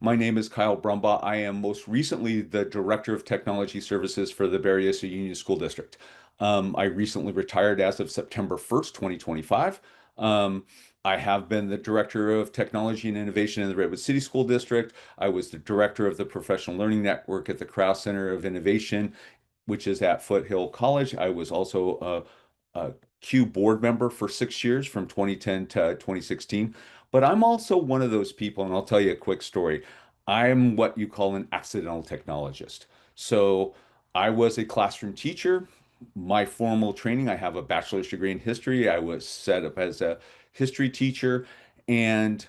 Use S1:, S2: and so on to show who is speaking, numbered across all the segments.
S1: My name is Kyle Brumbaugh. I am most recently the Director of Technology Services for the Berryessa Union School District. I recently retired as of September 1st, 2025. Um, I have been the Director of Technology and Innovation in the Redwood City School District. I was the Director of the Professional Learning Network at the Krause Center of Innovation, which is at Foothill College. I was also a Q board member for 6 years from 2010 to 2016. But I'm also one of those people, and I'll tell you a quick story. I'm what you call an accidental technologist. So I was a classroom teacher. My formal training, I have a bachelor's degree in history. I was set up as a history teacher, and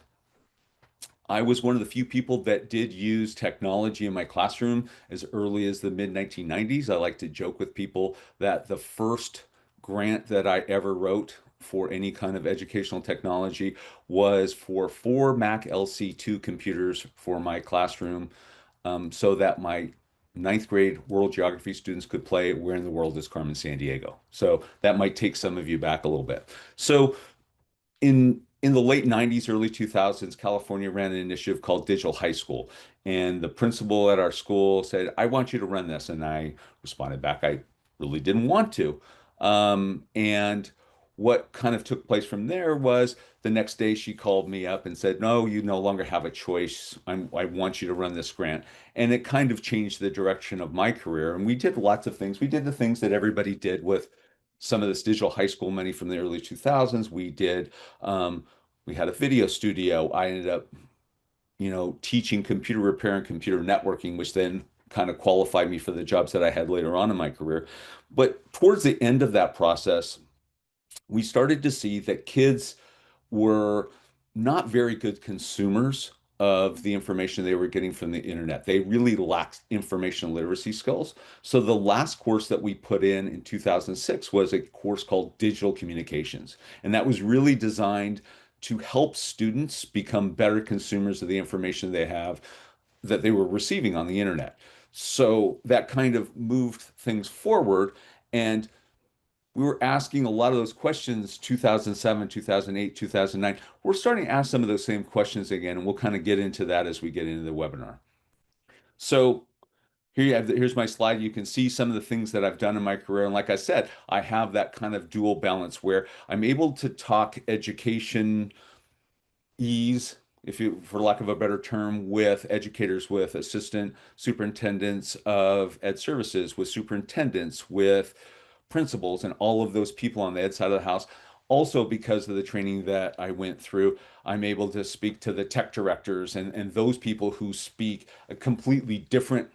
S1: I was one of the few people that did use technology in my classroom as early as the mid 1990s. I like to joke with people that the first grant that I ever wrote for any kind of educational technology was for four Mac LC2 computers for my classroom, so that my ninth grade world geography students could play Where in the World is Carmen Sandiego. So that might take some of you back a little bit. So in the late 90s, early 2000s, California ran an initiative called Digital High School. And the principal at our school said, I want you to run this. And I responded back, I really didn't want to. And what kind of took place from there was the next day she called me up and said, no, you no longer have a choice. I want you to run this grant. And it kind of changed the direction of my career. And we did lots of things. We did the things that everybody did with some of this digital high school money from the early 2000s. Um, we had a video studio. I ended up, teaching computer repair and computer networking, which then kind of qualified me for the jobs that I had later on in my career. But towards the end of that process, we started to see that kids were not very good consumers of the information they were getting from the internet. They really lacked information literacy skills. So the last course that we put in 2006 was a course called Digital Communications. And that was really designed to help students become better consumers of the information they have that they were receiving on the internet. So that kind of moved things forward. And we were asking a lot of those questions 2007, 2008, 2009. We're starting to ask some of those same questions again, and we'll kind of get into that as we get into the webinar. So here's my slide. You can see some of the things that I've done in my career. And like I said, I have that kind of dual balance where I'm able to talk education ease, if you, for lack of a better term, with educators, with assistant superintendents of ed services, with superintendents, with principals, and all of those people on the ed side of the house. Also, because of the training that I went through, I'm able to speak to the tech directors and those people who speak a completely different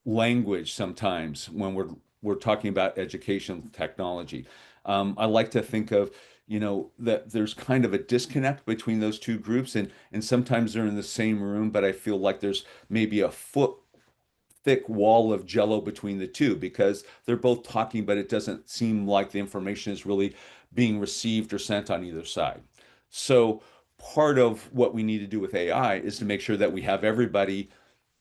S1: language sometimes when we're talking about education technology. I like to think of, that there's kind of a disconnect between those two groups, and sometimes they're in the same room, but I feel like there's maybe a foot thick wall of jello between the two because they're both talking, but it doesn't seem like the information is really being received or sent on either side. So part of what we need to do with AI is to make sure that we have everybody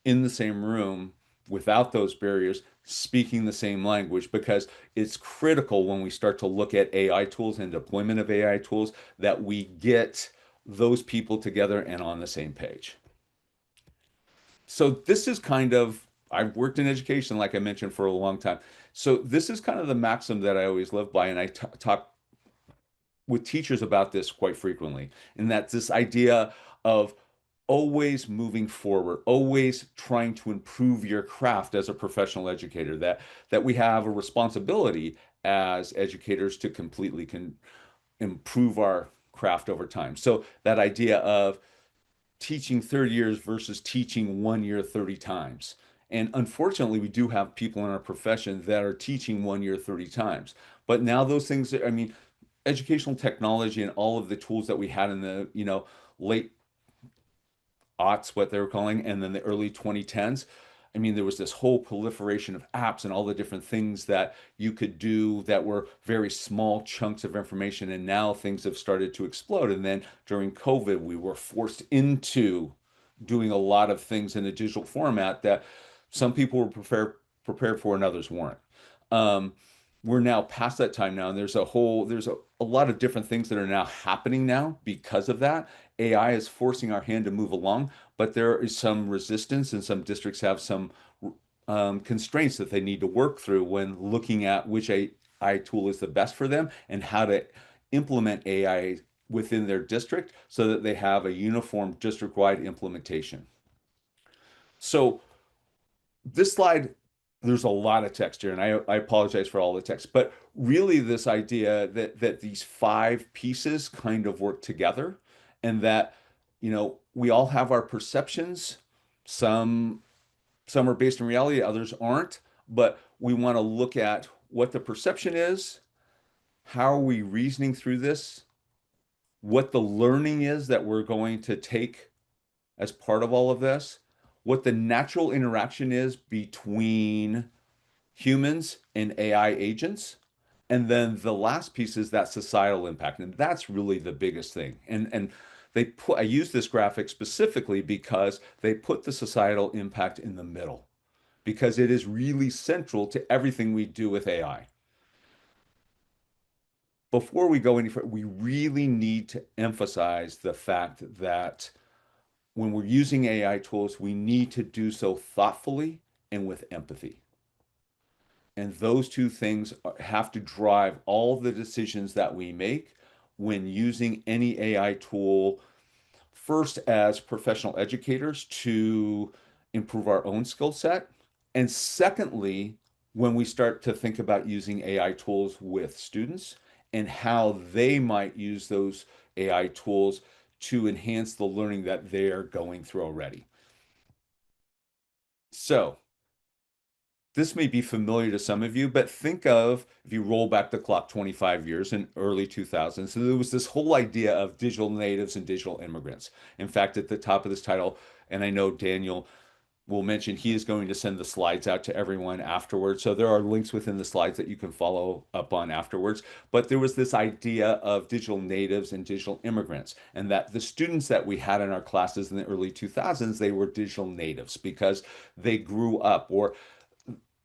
S1: in the same room without those barriers speaking the same language, because it's critical when we start to look at AI tools and deployment of AI tools that we get those people together and on the same page. So this is kind of, I've worked in education, like I mentioned, for a long time. So this is kind of the maxim that I always live by, and I talk with teachers about this quite frequently. And that's this idea of always moving forward, always trying to improve your craft as a professional educator, that we have a responsibility as educators to completely improve our craft over time. So that idea of teaching 30 years versus teaching 1 year 30 times. And unfortunately, we do have people in our profession that are teaching 1 year 30 times. But now those things, I mean, educational technology and all of the tools that we had in the, late aughts, what they were calling, and then the early 2010s. I mean, there was this whole proliferation of apps and all the different things that you could do that were very small chunks of information. And now things have started to explode. And then during COVID, we were forced into doing a lot of things in a digital format that some people were prepared for and others weren't. Um, we're now past that time now, and there's a lot of different things that are now happening now because of that. AI is forcing our hand to move along, but there is some resistance, and some districts have some constraints that they need to work through when looking at which AI tool is the best for them and how to implement AI within their district so that they have a uniform district-wide implementation. So this slide, there's a lot of text here, and I apologize for all the text, but really this idea that these five pieces kind of work together, and that, we all have our perceptions. Some some are based in reality, others aren't, but we want to look at what the perception is, how are we reasoning through this, what the learning is that we're going to take as part of all of this, what the natural interaction is between humans and AI agents. And then the last piece is that societal impact. And that's really the biggest thing. And I use this graphic specifically because they put the societal impact in the middle, because it is really central to everything we do with AI. Before we go any further, we really need to emphasize the fact that when we're using AI tools, we need to do so thoughtfully and with empathy. And those two things have to drive all the decisions that we make when using any AI tool, first as professional educators to improve our own skill set. And secondly, when we start to think about using AI tools with students and how they might use those AI tools to enhance the learning that they're going through already. So, this may be familiar to some of you, but think of if you roll back the clock 25 years in early 2000s. So there was this whole idea of digital natives and digital immigrants. In fact, at the top of this title, and I know Daniel will mention he is going to send the slides out to everyone afterwards. So there are links within the slides that you can follow up on afterwards. But there was this idea of digital natives and digital immigrants, and that the students that we had in our classes in the early 2000s, they were digital natives because they grew up, or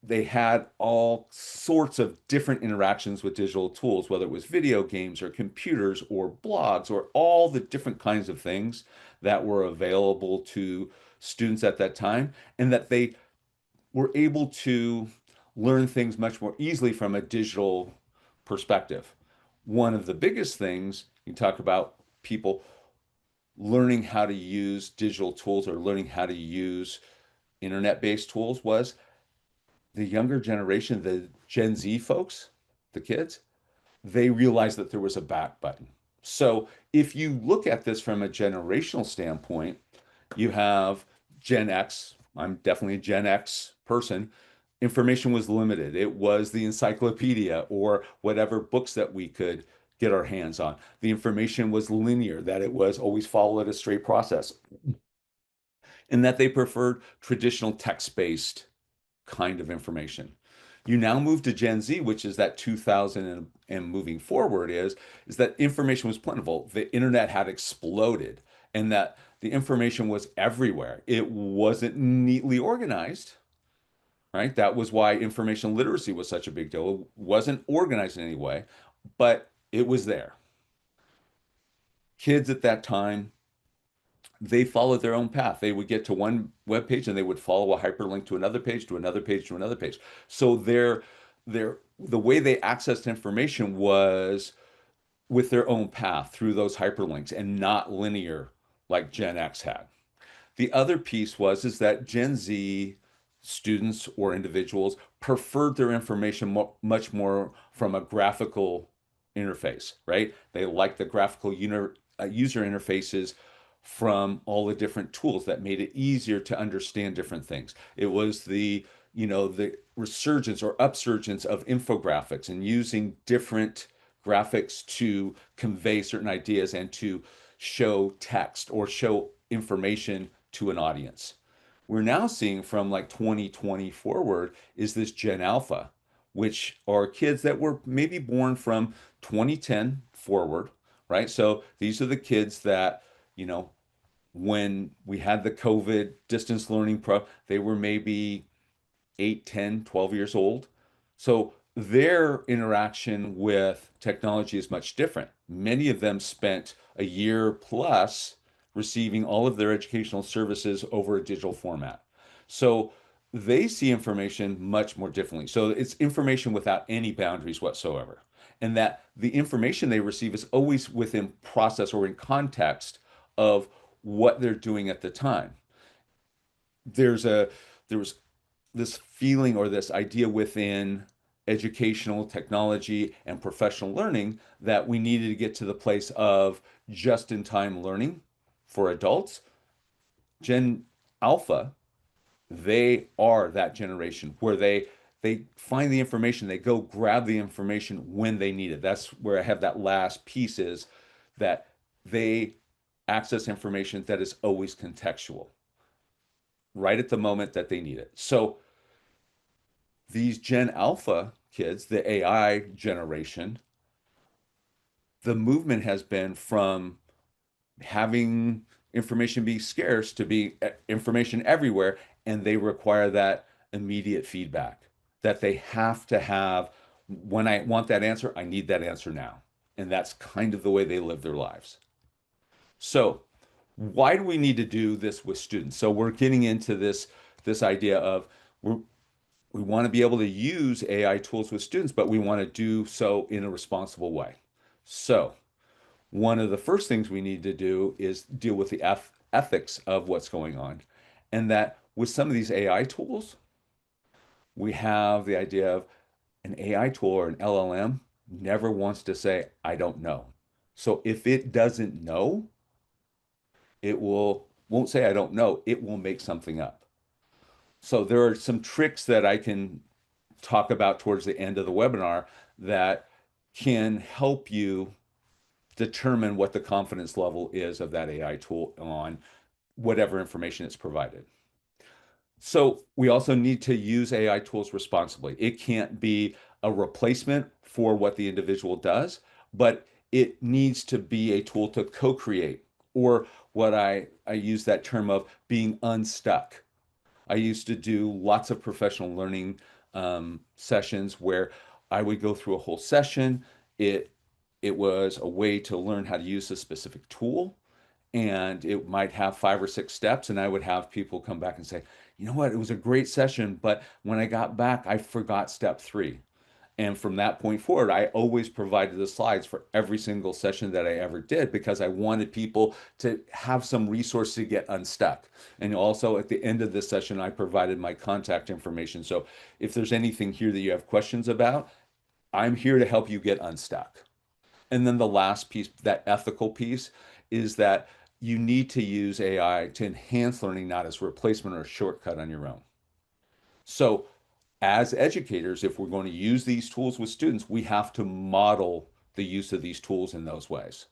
S1: they had all sorts of different interactions with digital tools, whether it was video games or computers or blogs or all the different kinds of things that were available to students at that time, and that they were able to learn things much more easily from a digital perspective. One of the biggest things you talk about people learning how to use digital tools or learning how to use internet-based tools was the younger generation, the Gen Z folks, the kids, they realized that there was a back button. So if you look at this from a generational standpoint, you have Gen X. I'm definitely a Gen X person. Information was limited. It was the encyclopedia or whatever books that we could get our hands on. The information was linear, that it was always followed a straight process, and that they preferred traditional text-based kind of information. You now move to Gen Z, which is that 2000 and moving forward is that information was plentiful. The internet had exploded, and that the information was everywhere. It wasn't neatly organized, right? That was why information literacy was such a big deal. It wasn't organized in any way, but it was there. Kids at that time, they followed their own path. They would get to one web page and they would follow a hyperlink to another page, to another page, to another page. So the way they accessed information was with their own path through those hyperlinks and not linear like Gen X had. The other piece was is that Gen Z students or individuals preferred their information much more from a graphical interface, right? They like the graphical user interfaces from all the different tools that made it easier to understand different things. It was the resurgence or upsurgence of infographics and using different graphics to convey certain ideas and to show text or show information to an audience. We're now seeing from like 2020 forward is this Gen Alpha, which are kids that were maybe born from 2010 forward, right? So these are the kids that, you know, when we had the COVID distance learning they were maybe 8, 10, 12 years old. So their interaction with technology is much different. Many of them spent a year plus receiving all of their educational services over a digital format. So they see information much more differently. So it's information without any boundaries whatsoever. And that the information they receive is always within process or in context of what they're doing at the time. There's a there was this feeling or this idea within educational technology and professional learning that we needed to get to the place of just-in-time learning for adults. Gen Alpha, they are that generation where they find the information, they go grab the information when they need it. That's where I have that last piece is that they access information that is always contextual, right at the moment that they need it. So these Gen Alpha kids, the AI generation, the movement has been from having information be scarce to be information everywhere, and they require that immediate feedback that they have to have. When I want that answer, I need that answer now. And that's kind of the way they live their lives. So, why do we need to do this with students? So, we're getting into this idea of we want to be able to use AI tools with students, but we want to do so in a responsible way. So, one of the first things we need to do is deal with the ethics of what's going on. And that with some of these AI tools, we have the idea of an AI tool or an LLM never wants to say, I don't know. So if it doesn't know, it won't say I don't know, it will make something up. So there are some tricks that I can talk about towards the end of the webinar that can help you determine what the confidence level is of that AI tool on whatever information it's provided. So we also need to use AI tools responsibly. It can't be a replacement for what the individual does, but it needs to be a tool to co-create, or what I use that term of being unstuck. I used to do lots of professional learning sessions where I would go through a whole session. It it was a way to learn how to use a specific tool, and it might have 5 or 6 steps. And I would have people come back and say, you know what, it was a great session, but when I got back, I forgot step 3. And from that point forward, I always provided the slides for every single session that I ever did because I wanted people to have some resource to get unstuck. And also at the end of this session, I provided my contact information. So if there's anything here that you have questions about, I'm here to help you get unstuck. And then the last piece, that ethical piece, is that you need to use AI to enhance learning, not as a replacement or a shortcut on your own. So as educators, if we're going to use these tools with students, we have to model the use of these tools in those ways.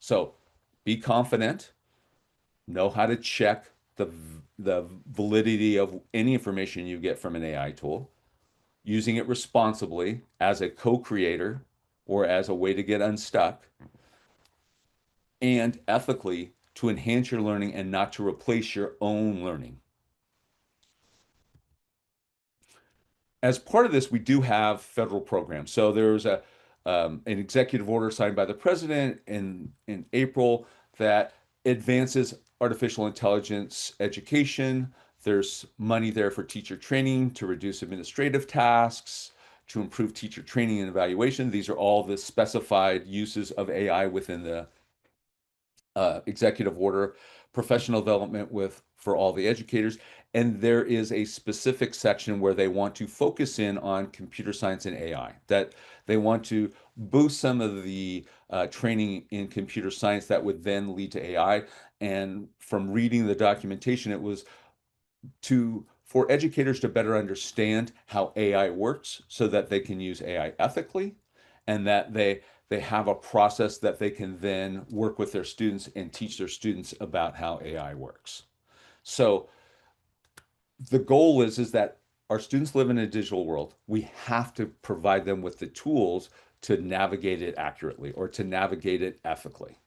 S1: So be confident, know how to check the validity of any information you get from an AI tool, using it responsibly as a co-creator or as a way to get unstuck, and ethically to enhance your learning and not to replace your own learning. As part of this, we do have federal programs. So there's an executive order signed by the president in April that advances artificial intelligence education. There's money there for teacher training to reduce administrative tasks, to improve teacher training and evaluation. These are all the specified uses of AI within the executive order, professional development with for all the educators. And there is a specific section where they want to focus in on computer science and AI, that they want to boost some of the training in computer science that would then lead to AI. And from reading the documentation, it was for educators to better understand how AI works so that they can use AI ethically, and that they have a process that they can then work with their students and teach their students about how AI works. So the goal is that our students live in a digital world. We have to provide them with the tools to navigate it accurately or to navigate it ethically.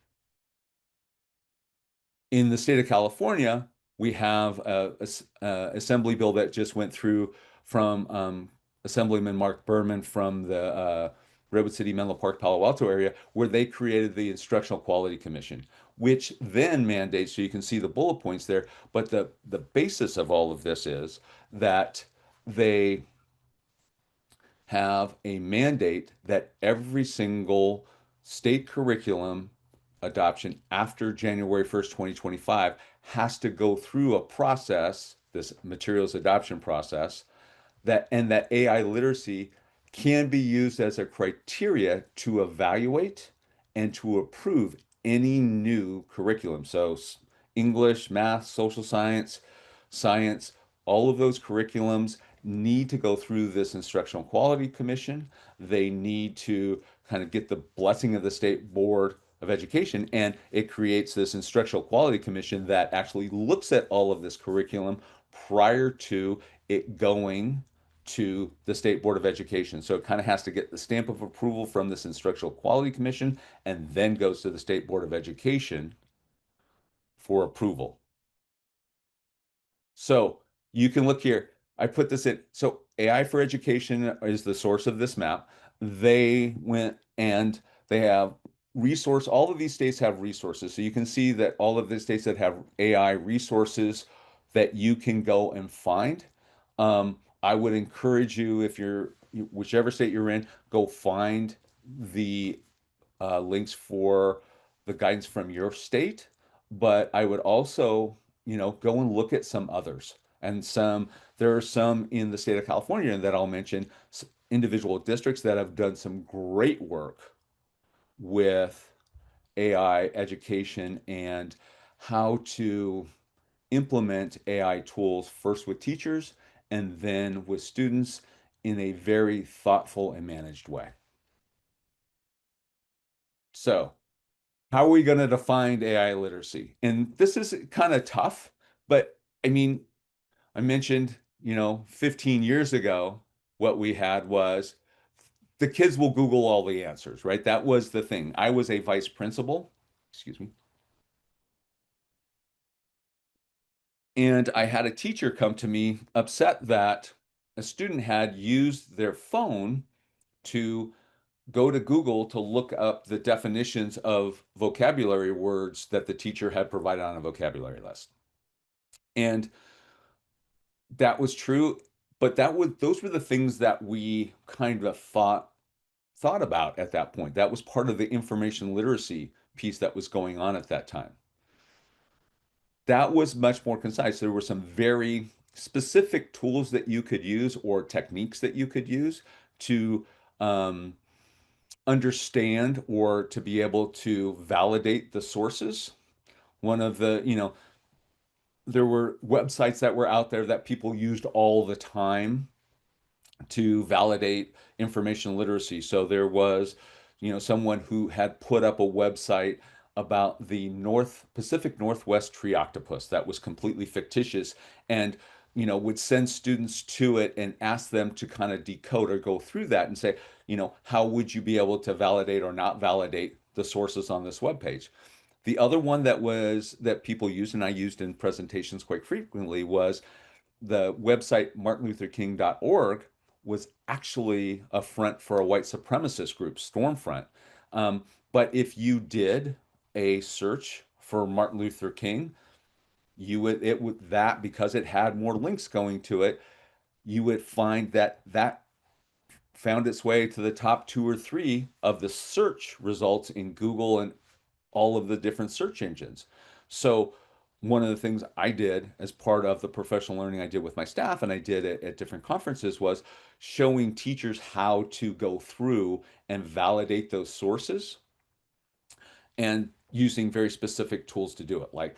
S1: In the state of California, we have a assembly bill that just went through from Assemblyman Mark Berman from the Redwood City, Menlo Park, Palo Alto area, where they created the Instructional Quality Commission, which then mandates, so you can see the bullet points there, but the basis of all of this is that they have a mandate that every single state curriculum adoption after January 1st, 2025 has to go through a process, this materials adoption process, that AI literacy can be used as a criteria to evaluate and to approve any new curriculum. So English, math, social science, science, all of those curriculums need to go through this instructional quality commission. They need to kind of get the blessing of the state board of education, and it creates this instructional quality commission that actually looks at all of this curriculum prior to it going to the State Board of Education. So it kind of has to get the stamp of approval from this Instructional Quality Commission and then goes to the State Board of Education for approval. So you can look here. I put this in. So AI for Education is the source of this map. They went and they have all of these states have resources. So you can see that all of the states that have AI resources that you can go and find. I would encourage you, if you're whichever state you're in, go find the links for the guidance from your state. But I would also, go and look at some others. And there are some in the state of California that I'll mention, individual districts that have done some great work with AI education and how to implement AI tools first with teachers and then with students in a very thoughtful and managed way. So, how are we going to define AI literacy? And this is kind of tough, but I mean, I mentioned, 15 years ago, what we had was the kids will Google all the answers, right? That was the thing. I was a vice principal, excuse me, and I had a teacher come to me upset that a student had used their phone to go to Google to look up the definitions of vocabulary words that the teacher had provided on a vocabulary list. And that was true, but those were the things that we kind of thought about at that point. That was part of the information literacy piece that was going on at that time. That was much more concise. There were some very specific tools that you could use or techniques that you could use to um, understand or to be able to validate the sources. One of the, there were websites that were out there that people used all the time to validate information literacy. So there was, someone who had put up a website about the Pacific Northwest tree octopus that was completely fictitious and would send students to it and ask them to kind of decode or go through that and say, how would you be able to validate or not validate the sources on this web page? The other one that people used and I used in presentations quite frequently was the website martinlutherking.org was actually a front for a white supremacist group, Stormfront. But if you did a search for Martin Luther King, because it had more links going to it, you would find that found its way to the top two or three of the search results in Google and all of the different search engines. So one of the things I did as part of the professional learning I did with my staff and I did at different conferences was showing teachers how to go through and validate those sources and using very specific tools to do it, like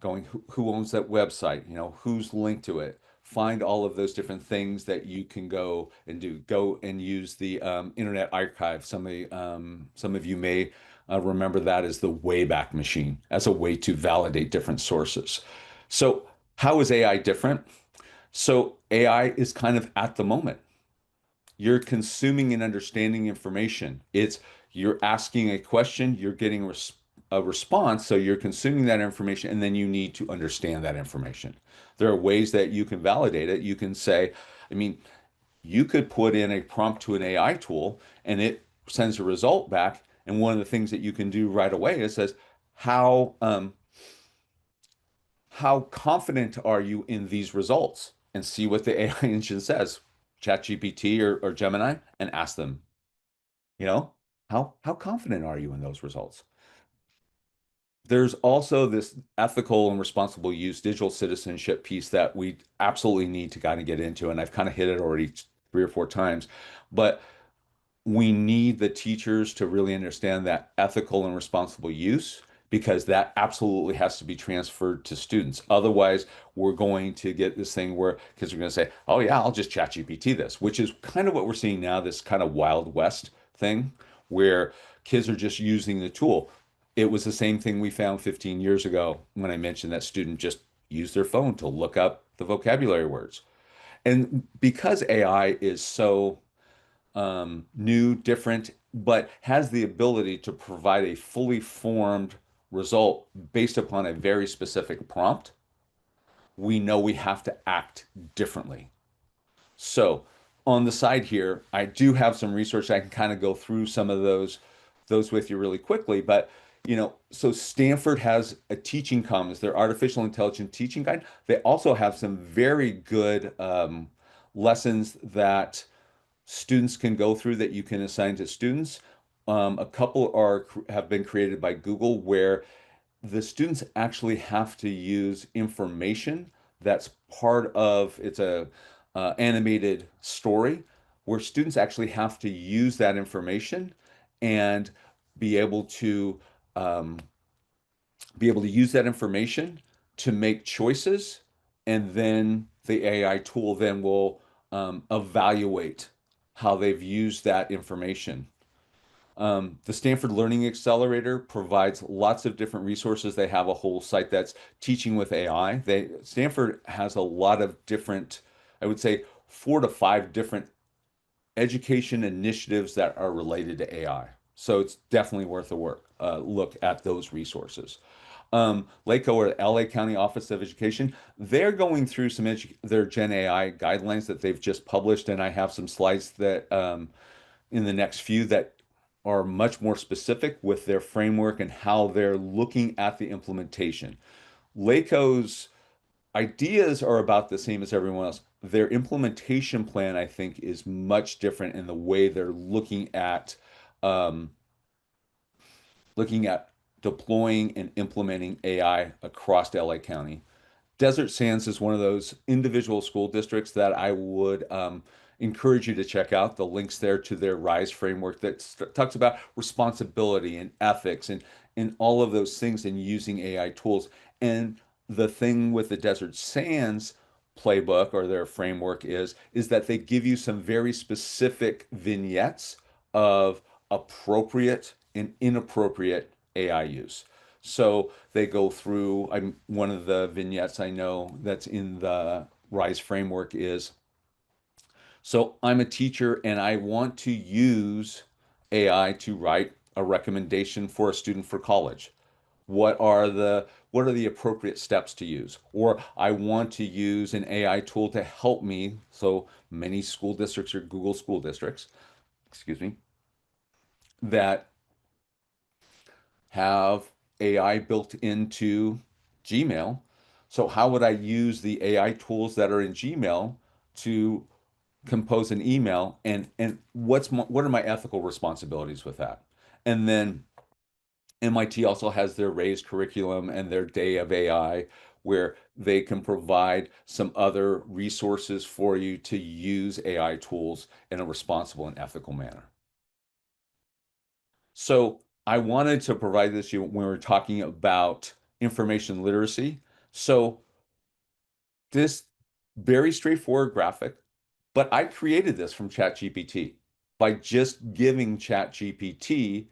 S1: going who owns that website, who's linked to it, find all of those different things that you can go and do. Go and use the Internet Archive. Some of you may remember that as the Wayback Machine as a way to validate different sources. So how is AI different? So AI is kind of at the moment. You're consuming and understanding information. You're asking a question, you're getting a response, so you're consuming that information, and then you need to understand that information. There are ways that you can validate it. You can say, I mean, you could put in a prompt to an AI tool, and it sends a result back. And one of the things that you can do right away is says, how how confident are you in these results? And see what the AI engine says, ChatGPT or Gemini, and ask them, you know, how confident are you in those results? There's also this ethical and responsible use digital citizenship piece that we absolutely need to kind of get into, and I've kind of hit it already 3 or 4 times, but we need the teachers to really understand that ethical and responsible use because that absolutely has to be transferred to students. Otherwise, we're going to get this thing where kids are going to say, "Oh yeah, I'll just chat GPT this," which is kind of what we're seeing now, this kind of Wild West thing where kids are just using the tool. It was the same thing we found 15 years ago when I mentioned that student just used their phone to look up the vocabulary words. And because AI is so new, different, but has the ability to provide a fully formed result based upon a very specific prompt, we know we have to act differently. So on the side here, I do have some research. I can kind of go through some of those with you really quickly. But so Stanford has a teaching commons, their artificial intelligence teaching guide. They also have some very good lessons that students can go through that you can assign to students. A couple have been created by Google where the students actually have to use information that's part of it's a animated story where students actually have to use that information and be able to um, use that information to make choices, and then the AI tool then will evaluate how they've used that information. The Stanford Learning Accelerator provides lots of different resources. They have a whole site that's teaching with AI. Stanford has a lot of different, I would say, 4 to 5 different education initiatives that are related to AI. So it's definitely worth a look at those resources. LACO, or LA County Office of Education, they're going through their Gen AI guidelines that they've just published, and I have some slides that in the next few that are much more specific with their framework and how they're looking at the implementation. LACO's ideas are about the same as everyone else. Their implementation plan, I think, is much different in the way they're um, looking at deploying and implementing AI across LA County. Desert Sands is one of those individual school districts that I would encourage you to check out. The links there to their RISE framework that talks about responsibility and ethics and all of those things in using AI tools. And the thing with the Desert Sands playbook or their framework is that they give you some very specific vignettes of appropriate and inappropriate AI use. So they go through, one of the vignettes I know that's in the RISE framework is, so I'm a teacher and I want to use AI to write a recommendation for a student for college. What are the appropriate steps to use? Or I want to use an AI tool to help me. So many school districts are Google school districts, excuse me, that have AI built into Gmail. So how would I use the AI tools that are in Gmail to compose an email, and what are my ethical responsibilities with that? And then MIT also has their raised curriculum and their day of AI where they can provide some other resources for you to use AI tools in a responsible and ethical manner. So I wanted to provide this to you when we were talking about information literacy. So this very straightforward graphic, but I created this from ChatGPT by just giving ChatGPT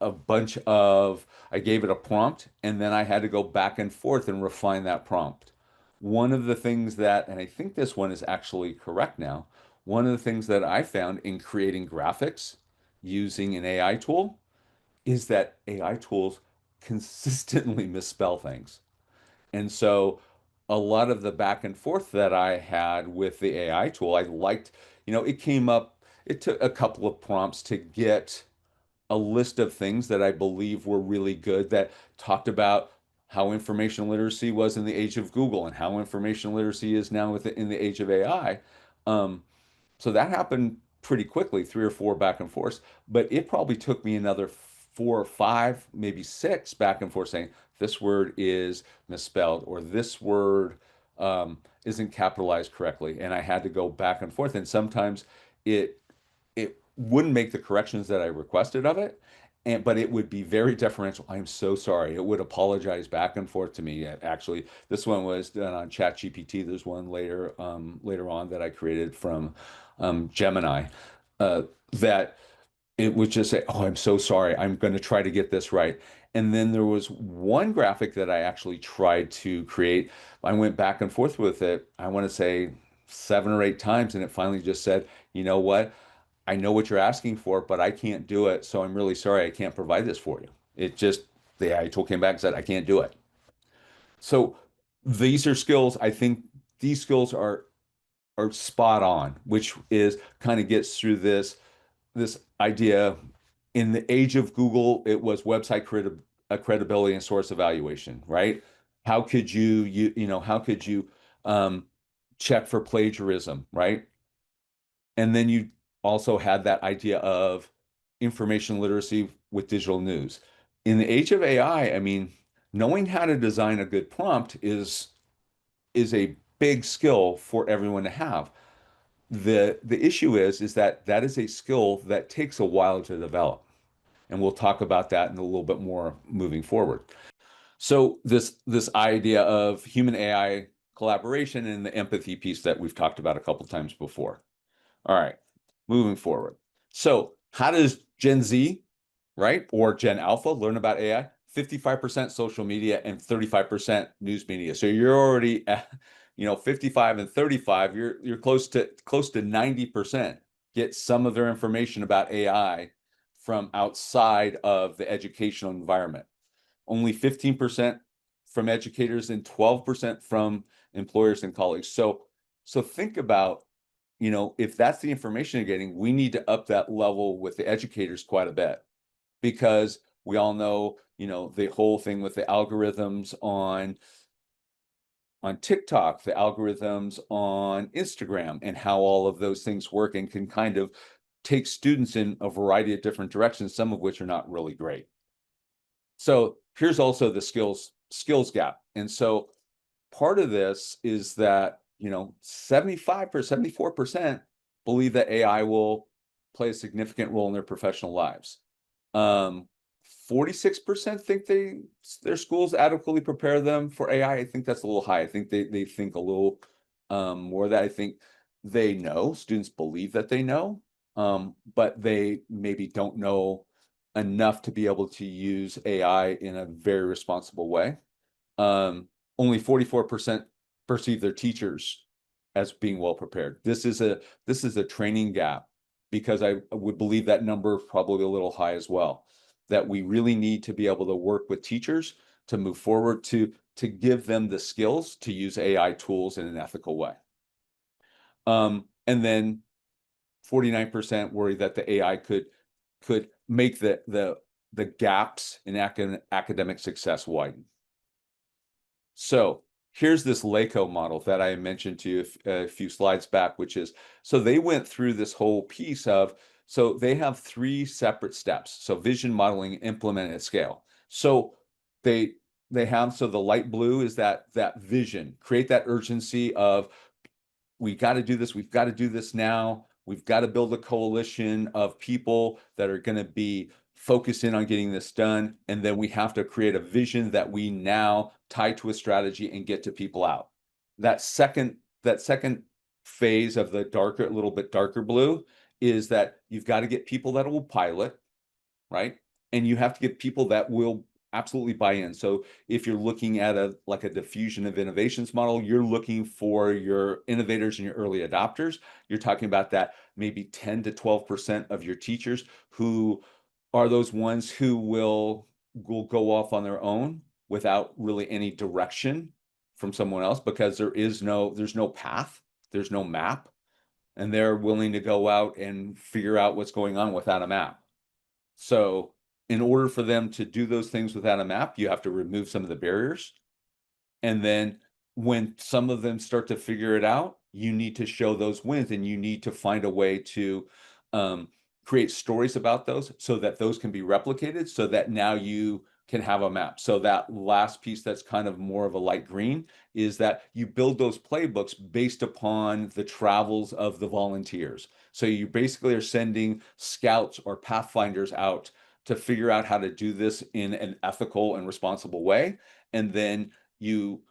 S1: I gave it a prompt and then I had to go back and forth and refine that prompt. One of the things that, and I think this one is actually correct now, one of the things that I found in creating graphics using an AI tool is that AI tools consistently misspell things. And so a lot of the back and forth that I had with the AI tool, I liked, it came up, it took a couple of prompts to get a list of things that I believe were really good that talked about how information literacy was in the age of Google and how information literacy is now in the age of AI. Um, so that happened pretty quickly, three or four back and forth. But it probably took me another four or five, maybe six back and forth saying this word is misspelled or this word isn't capitalized correctly. And I had to go back and forth. And sometimes it it wouldn't make the corrections that I requested of it. And but it would be very deferential. I'm so sorry. It would apologize back and forth to me. Actually, this one was done on ChatGPT. There's one later on that I created from Gemini uh, that it would just say, "Oh, I'm so sorry. I'm going to try to get this right." And then there was one graphic that I actually tried to create. I went back and forth with it. I want to say 7 or 8 times, and it finally just said, "You know what? I know what you're asking for, but I can't do it. So I'm really sorry. I can't provide this for you." It just, the AI tool came back and said, "I can't do it." So these are skills. I think these skills are spot on, which is kind of gets through this idea. In the age of Google, it was credibility and source evaluation, right? How could how could you um, check for plagiarism, right? And then you also had that idea of information literacy with digital news. In the age of AI, I mean, knowing how to design a good prompt is a big skill for everyone to have. The issue is that that is a skill that takes a while to develop. And we'll talk about that in a little bit more moving forward. So this idea of human AI collaboration and the empathy piece that we've talked about a couple times before. All right, moving forward. So, how does Gen Z, right, or Gen Alpha learn about AI? 55% social media and 35% news media. So you're already at, 55 and 35, you're close to 90% get some of their information about AI from outside of the educational environment. Only 15% from educators and 12% from employers and colleagues. So think about if that's the information you're getting, we need to up that level with the educators quite a bit because we all know, the whole thing with the algorithms on TikTok, the algorithms on Instagram, and how all of those things work and can kind of take students in a variety of different directions, some of which are not really great. So here's also the skills gap. And so part of this is that 75 or 74% believe that AI will play a significant role in their professional lives. 46% think their schools adequately prepare them for AI. I think that's a little high. I think they think a little more that I think they know. Students believe that they know, but they maybe don't know enough to be able to use AI in a very responsible way. Um, Only 44% perceive their teachers as being well prepared. This is a training gap because I would believe that number is probably a little high as well. That we really need to be able to work with teachers to move forward to give them the skills to use AI tools in an ethical way. And then 49% worry that the AI could make the gaps in academic success widen. So here's this LACO model that I mentioned to you a few slides back, which is, so they went through this whole piece of, so they have three separate steps. So vision, modeling, implement at scale. So they have, so the light blue is that vision, create that urgency of, we got to do this. We've got to do this now. We've got to build a coalition of people that are going to be focused in on getting this done. And then we have to create a vision that we now tie to a strategy and get to people out. That second phase of the darker, a little bit darker blue is that you've got to get people that will pilot, right? And you have to get people that will absolutely buy in. So if you're looking at a diffusion of innovations model, you're looking for your innovators and your early adopters. You're talking about that maybe 10 to 12% of your teachers who are those ones who will go off on their own without really any direction from someone else because there's no path, there's no map, and they're willing to go out and figure out what's going on without a map. So in order for them to do those things without a map, you have to remove some of the barriers. And then when some of them start to figure it out, you need to show those wins and you need to find a way to um, create stories about those so that those can be replicated so that now you can have a map. So that last piece that's kind of more of a light green is that you build those playbooks based upon the travels of the volunteers. So you basically are sending scouts or pathfinders out to figure out how to do this in an ethical and responsible way. And then you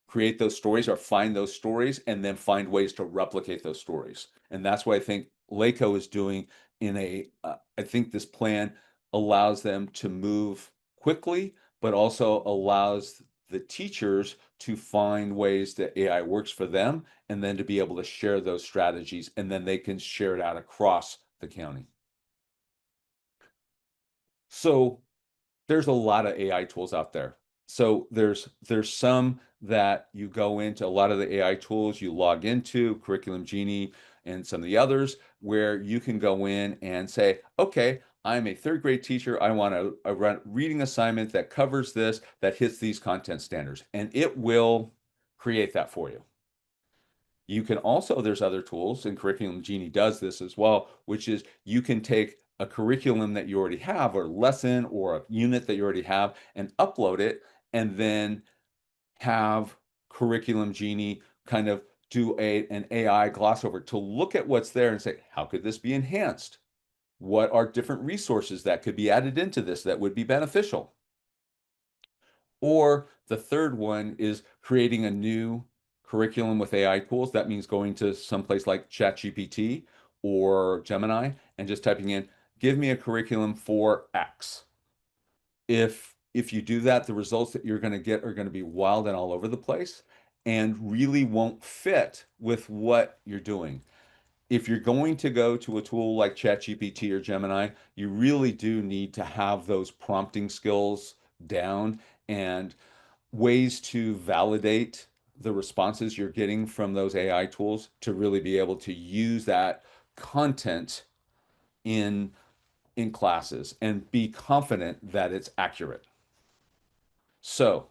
S1: create those stories or find those stories and then find ways to replicate those stories. And that's what I think LACO is doing I think this plan allows them to move quickly, but also allows the teachers to find ways that AI works for them and then to be able to share those strategies and then they can share it out across the county. So there's a lot of AI tools out there. So there's some that you go into a lot of the AI tools you log into, Curriculum Genie and some of the others, where you can go in and say, okay, I'm a third grade teacher. I want a reading assignment that covers this, that hits these content standards, and it will create that for you. You can also, there's other tools, and Curriculum Genie does this as well, which is you can take a curriculum that you already have, or lesson, or a unit that you already have, and upload it, and then have Curriculum Genie kind of do an AI gloss over to look at what's there and say, how could this be enhanced? What are different resources that could be added into this that would be beneficial? Or the third one is creating a new curriculum with AI tools. That means going to someplace like ChatGPT or Gemini and just typing in, give me a curriculum for X. If you do that, the results that you're going to get are going to be wild and all over the place and really won't fit with what you're doing. If you're going to go to a tool like ChatGPT or Gemini, you really do need to have those prompting skills down and ways to validate the responses you're getting from those AI tools to really be able to use that content in in classes and be confident that it's accurate. So,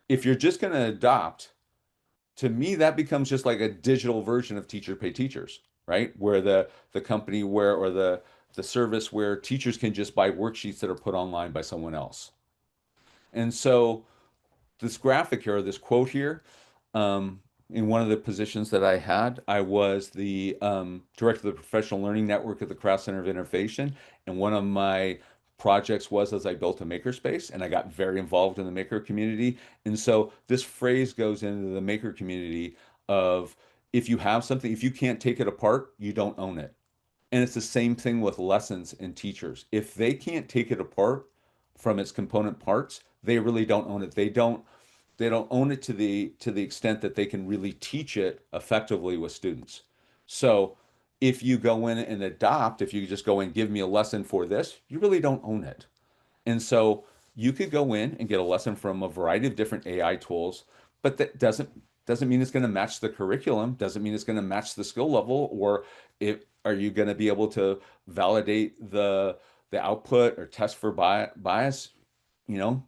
S1: if you're just going to adopt, to me that becomes just like a digital version of teacher pay teachers, right? Where the company where or the service where teachers can just buy worksheets that are put online by someone else. And so this graphic here, this quote here, in one of the positions that I had, I was the director of the Professional Learning Network at the Kraft Center of Innovation. And one of my projects was as I built a makerspace and I got very involved in the maker community. And so this phrase goes into the maker community of if you have something, if you can't take it apart, you don't own it. And it's the same thing with lessons and teachers. If they can't take it apart from its component parts, they really don't own it. They don't own it to the extent that they can really teach it effectively with students. So if you go in and adopt, if you just go and give me a lesson for this, you really don't own it. And so you could go in and get a lesson from a variety of different AI tools, but that doesn't mean it's going to match the curriculum, doesn't mean it's going to match the skill level, or if are you going to be able to validate the output or test for bias, you know,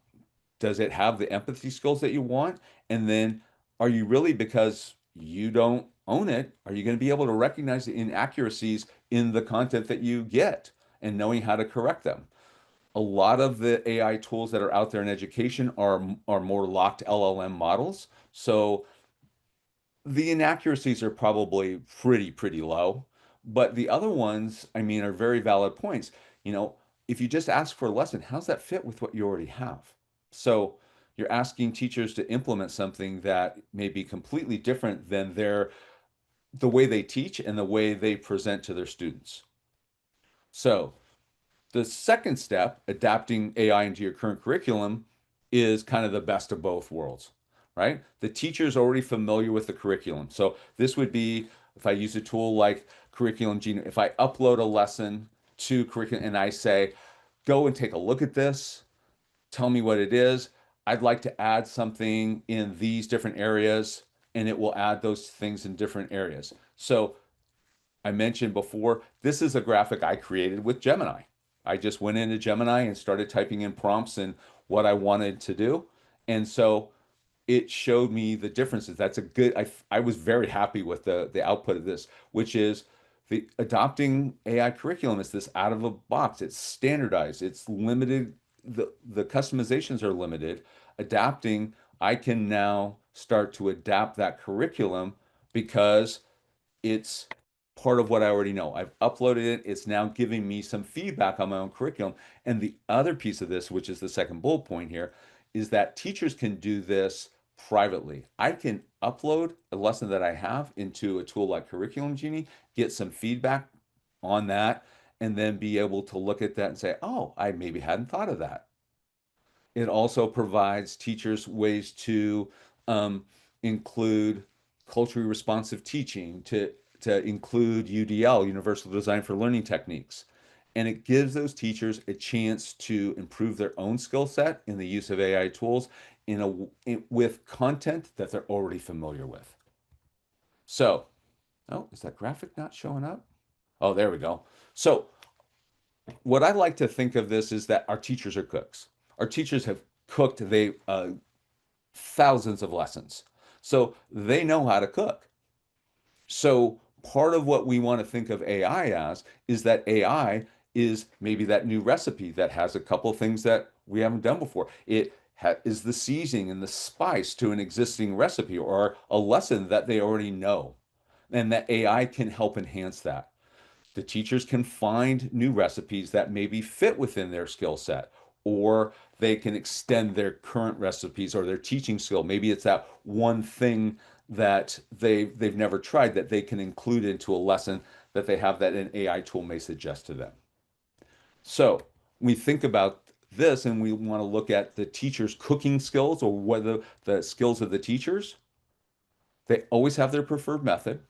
S1: does it have the empathy skills that you want? And then are you really, because you don't own it, are you going to be able to recognize the inaccuracies in the content that you get and knowing how to correct them? A lot of the AI tools that are out there in education are more locked LLM models. So the inaccuracies are probably pretty low. But the other ones, I mean, are very valid points. You know, if you just ask for a lesson, how's that fit with what you already have? So you're asking teachers to implement something that may be completely different than the way they teach and the way they present to their students. So the second step, adapting AI into your current curriculum, is kind of the best of both worlds, right? The teacher is already familiar with the curriculum. So this would be if I use a tool like Curriculum Genie, if I upload a lesson to curriculum and I say, go and take a look at this, tell me what it is. I'd like to add something in these different areas, and it will add those things in different areas. So I mentioned before, this is a graphic I created with Gemini. I just went into Gemini and started typing in prompts and what I wanted to do. And so it showed me the differences. That's a good, I was very happy with the output of this, which is the adopting AI curriculum is this out of a box. It's standardized, it's limited, the customizations are limited. Adapting, I can now start to adapt that curriculum because it's part of what I already know. I've uploaded it. It's now giving me some feedback on my own curriculum. And the other piece of this, which is the second bullet point here, is that teachers can do this privately. I can upload a lesson that I have into a tool like Curriculum Genie, get some feedback on that, and then be able to look at that and say, oh, I maybe hadn't thought of that. It also provides teachers ways to um, include culturally responsive teaching, to include UDL, Universal Design for Learning Techniques. And it gives those teachers a chance to improve their own skill set in the use of AI tools with content that they're already familiar with. So, oh, is that graphic not showing up? Oh, there we go. So, what I like to think of this is that our teachers are cooks. Our teachers have cooked thousands of lessons, so they know how to cook. So part of what we want to think of AI as is that AI is maybe that new recipe that has a couple of things that we haven't done before. Is the seasoning and the spice to an existing recipe or a lesson that they already know, and that AI can help enhance that. The teachers can find new recipes that maybe fit within their skill set, or they can extend their current recipes or their teaching skill. Maybe it's that one thing that they've never tried that they can include into a lesson that they have that an AI tool may suggest to them. So we think about this and we want to look at the teacher's cooking skills or whether the skills of the teachers. They always have their preferred method.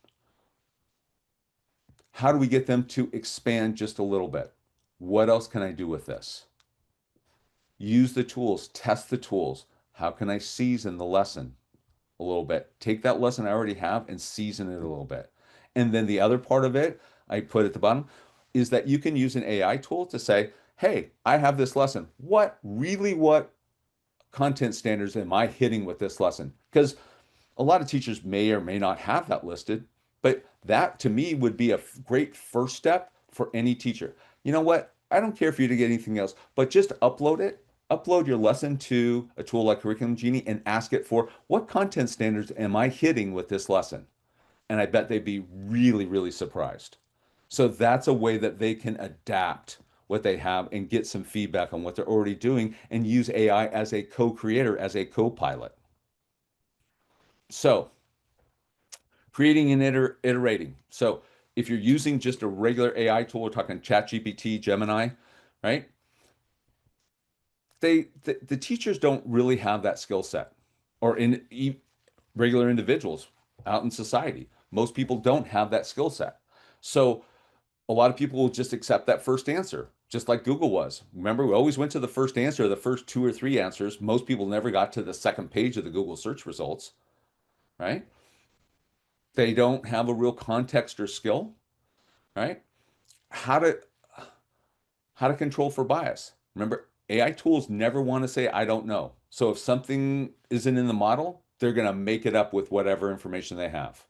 S1: How do we get them to expand just a little bit? What else can I do with this? Use the tools, test the tools. How can I season the lesson a little bit? Take that lesson I already have and season it a little bit. And then the other part of it, I put at the bottom, is that you can use an AI tool to say, hey, I have this lesson. What content standards am I hitting with this lesson? Because a lot of teachers may or may not have that listed, but that to me would be a great first step for any teacher. You know what? I don't care for you to get anything else, but just upload it. Upload your lesson to a tool like Curriculum Genie and ask it for what content standards am I hitting with this lesson? And I bet they'd be really, really surprised. So that's a way that they can adapt what they have and get some feedback on what they're already doing and use AI as a co-creator, as a co-pilot. So creating and iterating. So if you're using just a regular AI tool, we're talking ChatGPT, Gemini, right? The teachers don't really have that skill set, or regular individuals out in society. Most people don't have that skill set. So a lot of people will just accept that first answer, just like Google was. Remember, we always went to the first answer, the first two or three answers. Most people never got to the second page of the Google search results, right? They don't have a real context or skill, right? How to how to control for bias. Remember, AI tools never want to say I don't know. So if something isn't in the model, they're going to make it up with whatever information they have,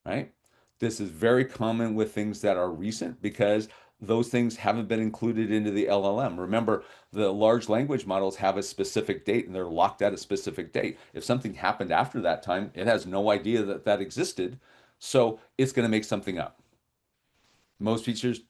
S1: right? This is very common with things that are recent because those things haven't been included into the LLM. Remember, the large language models have a specific date and they're locked at a specific date. If something happened after that time, it has no idea that that existed. So it's going to make something up. Most teachers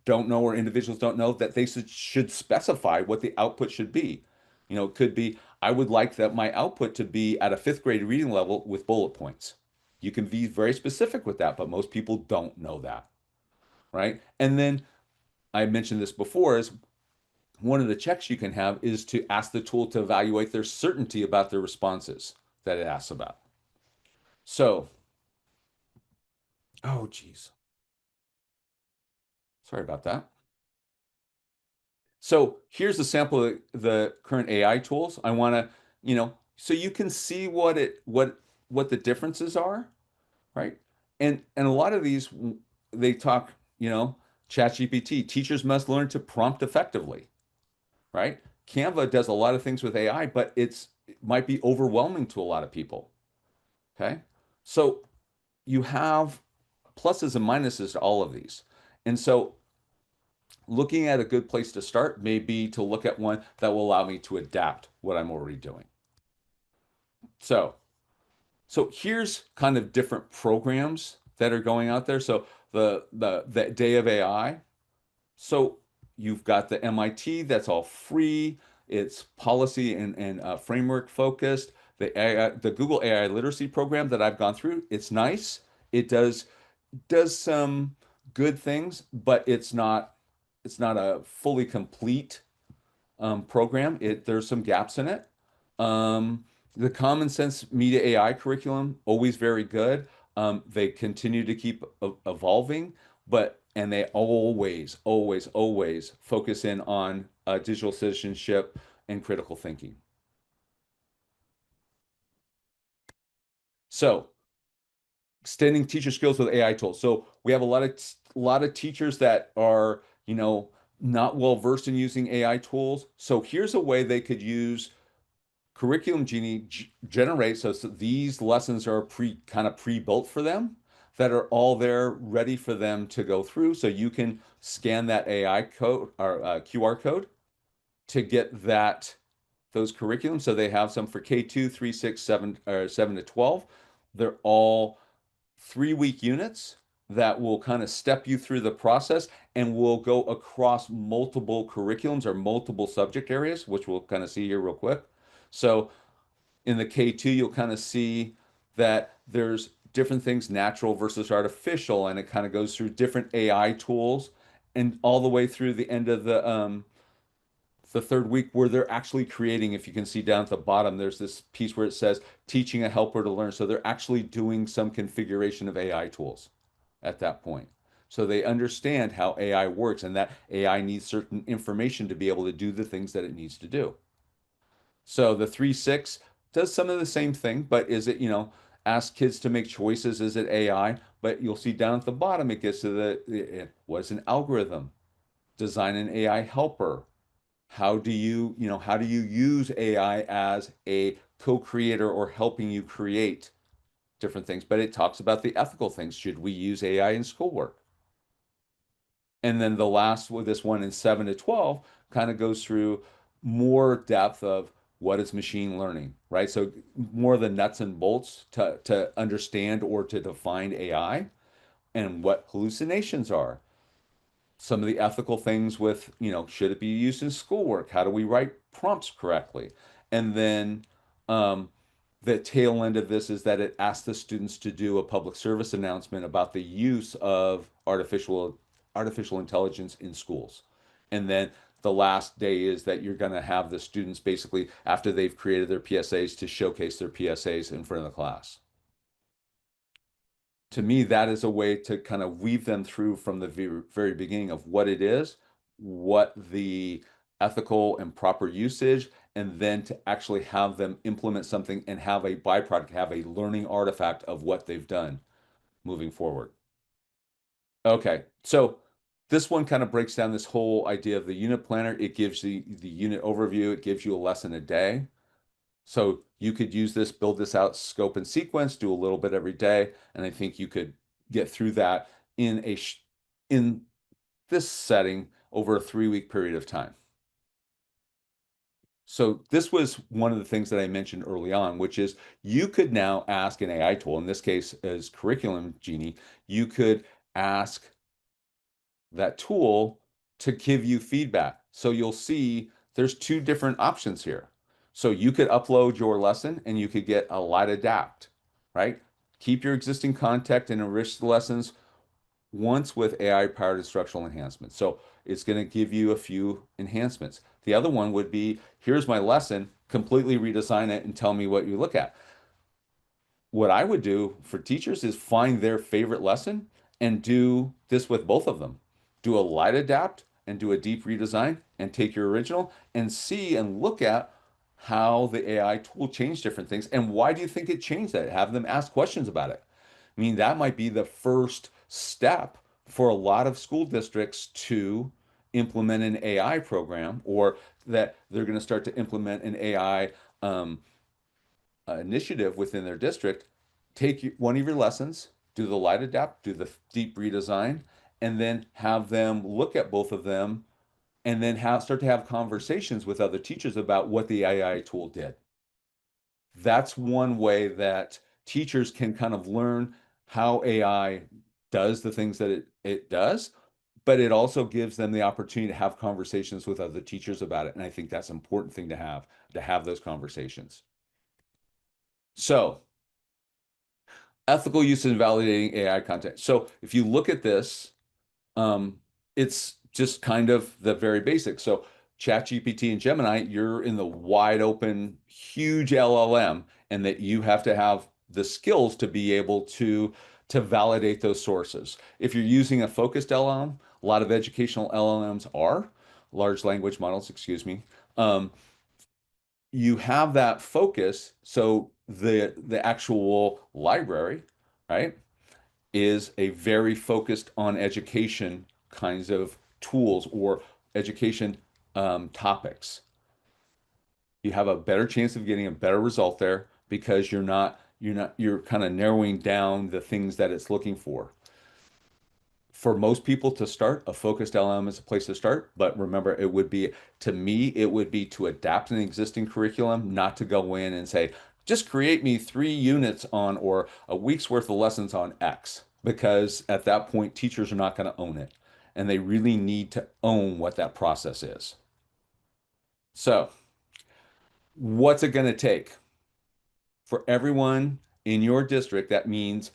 S1: don't know or individuals don't know that they should specify what the output should be. You know, it could be, I would like that my output to be at a fifth grade reading level with bullet points. You can be very specific with that, but most people don't know that, right? And then I mentioned this before is one of the checks you can have is to ask the tool to evaluate their certainty about their responses that it asks about. So, oh geez, sorry about that. So here's a sample of the current AI tools. I want to, so you can see what the differences are, right? And a lot of these they talk, ChatGPT, teachers must learn to prompt effectively, right? Canva does a lot of things with AI, but it might be overwhelming to a lot of people. Okay. So you have pluses and minuses to all of these. And so looking at a good place to start may be to look at one that will allow me to adapt what I'm already doing. So, so here's kind of different programs that are going out there. So the day of AI. So you've got the MIT, that's all free. It's policy and framework focused. The Google AI literacy program that I've gone through, it's nice. It does some good things, but it's not a fully complete program. There's some gaps in it. The Common Sense Media AI curriculum, always very good. They continue to keep evolving, but and they always focus in on digital citizenship and critical thinking. So extending teacher skills with AI tools. So we have a lot of teachers that are, not well versed in using AI tools. So here's a way they could use Curriculum Genie generates so these lessons are pre-built for them that are all there ready for them to go through. So you can scan that AI code or QR code to get those curriculums. So they have some for K2, 3, 6, 7, or 7 to 12. They're all 3-week units that will kind of step you through the process and will go across multiple curriculums or multiple subject areas, which we'll kind of see here real quick. So in the K2, you'll kind of see that there's different things, natural versus artificial, and it kind of goes through different AI tools and all the way through the end of the third week where they're actually creating, if you can see down at the bottom, there's this piece where it says teaching a helper to learn. So they're actually doing some configuration of AI tools at that point. So they understand how AI works and that AI needs certain information to be able to do the things that it needs to do. So the 3-6 does some of the same thing, but is it, ask kids to make choices? Is it AI? But you'll see down at the bottom, it gets to what's an algorithm? Design an AI helper. How do you use AI as a co-creator or helping you create different things? But it talks about the ethical things. Should we use AI in schoolwork? And then the last with this one in 7 to 12 kind of goes through more depth of what is machine learning, right? So more the nuts and bolts to understand or to define AI and what hallucinations are. Some of the ethical things with, should it be used in schoolwork? How do we write prompts correctly? And then the tail end of this is that it asks the students to do a public service announcement about the use of artificial intelligence in schools. And then the last day is that you're going to have the students basically, after they've created their PSAs, to showcase their PSAs in front of the class. To me, that is a way to kind of weave them through from the very beginning of what it is, what the ethical and proper usage, and then to actually have them implement something and have a byproduct, have a learning artifact of what they've done moving forward. Okay, so this one kind of breaks down this whole idea of the unit planner. It gives the unit overview, it gives you a lesson a day. So you could use this, build this out, scope and sequence, do a little bit every day, and I think you could get through that in this setting over a 3-week period of time. So this was one of the things that I mentioned early on, which is you could now ask an AI tool, in this case as Curriculum Genie, you could ask that tool to give you feedback. So you'll see there's two different options here. So you could upload your lesson and you could get a light adapt, right? Keep your existing content and enrich the lessons once with AI powered instructional enhancements. So it's going to give you a few enhancements. The other one would be here's my lesson, completely redesign it and tell me what you look at. What I would do for teachers is find their favorite lesson and do this with both of them. Do a light adapt and do a deep redesign and take your original and see and look at how the AI tool changed different things and why do you think it changed that? Have them ask questions about it. I mean, that might be the first step for a lot of school districts to implement an AI program, or that they're going to start to implement an AI initiative within their district. Take one of your lessons, do the light adapt, do the deep redesign, and then have them look at both of them, and then start to have conversations with other teachers about what the AI tool did. That's one way that teachers can kind of learn how AI does the things that it does, but it also gives them the opportunity to have conversations with other teachers about it. And I think that's an important thing to have those conversations. So, ethical use and validating AI content. So, if you look at this, um, it's just kind of the very basics. So ChatGPT and Gemini, you're in the wide open, huge LLM, and that you have to have the skills to be able to validate those sources. If you're using a focused LLM, a lot of educational LLMs are large language models, excuse me. Um, you have that focus, so the actual library, right, is a very focused on education kinds of tools or education topics. You have a better chance of getting a better result there because you're kind of narrowing down the things that it's looking for. For most people to start, a focused LM is a place to start. But remember, to me, it would be to adapt an existing curriculum, not to go in and say, just create me 3 units on or a week's worth of lessons on X, because at that point, teachers are not going to own it. And they really need to own what that process is. So, what's it going to take for everyone in your district? That means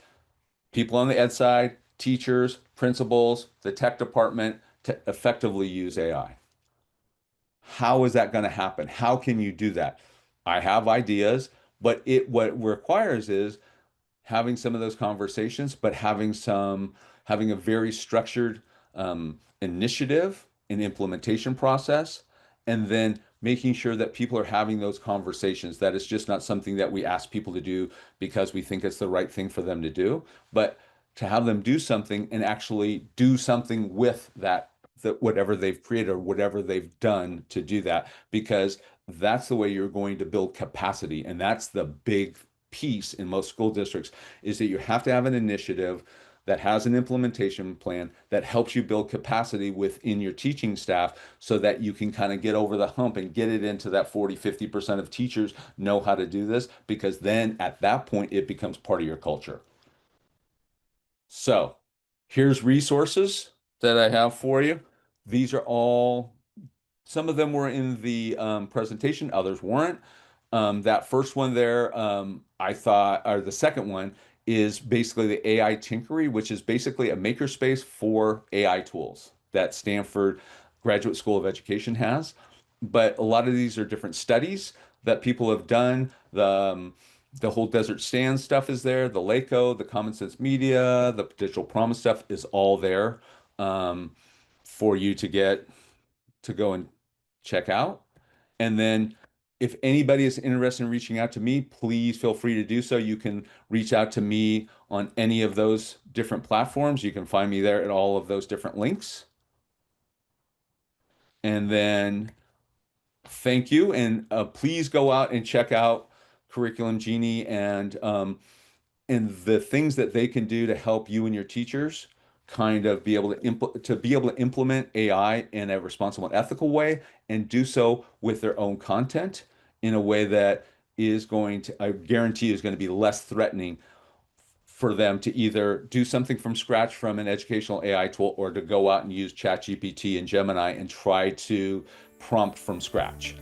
S1: people on the ed side, teachers, principals, the tech department to effectively use AI. How is that going to happen? How can you do that? I have ideas, but what it requires is having some of those conversations, but having a very structured initiative and implementation process, and then making sure that people are having those conversations. That it's just not something that we ask people to do because we think it's the right thing for them to do, but to have them do something and actually do something with that whatever they've created or whatever they've done to do that, because that's the way you're going to build capacity. And that's the big piece in most school districts, is that you have to have an initiative that has an implementation plan that helps you build capacity within your teaching staff so that you can kind of get over the hump and get it into that 40-50% of teachers know how to do this, because then at that point it becomes part of your culture. So here's resources that I have for you. These are all, some of them were in the presentation, others weren't. That first one there, I thought, or the second one is basically the AI Tinkery, which is basically a makerspace for AI tools that Stanford Graduate School of Education has. But a lot of these are different studies that people have done. The whole Desert Stand stuff is there. The LACO, the Common Sense Media, the Digital Promise stuff is all there for you to go and check out. And then if anybody is interested in reaching out to me, please feel free to do so. You can reach out to me on any of those different platforms. You can find me there at all of those different links. And then thank you. And please go out and check out Curriculum Genie and the things that they can do to help you and your teachers kind of be able to implement AI in a responsible and ethical way, and do so with their own content in a way that is going to, I guarantee, is going to be less threatening for them to either do something from scratch from an educational AI tool, or to go out and use ChatGPT and Gemini and try to prompt from scratch.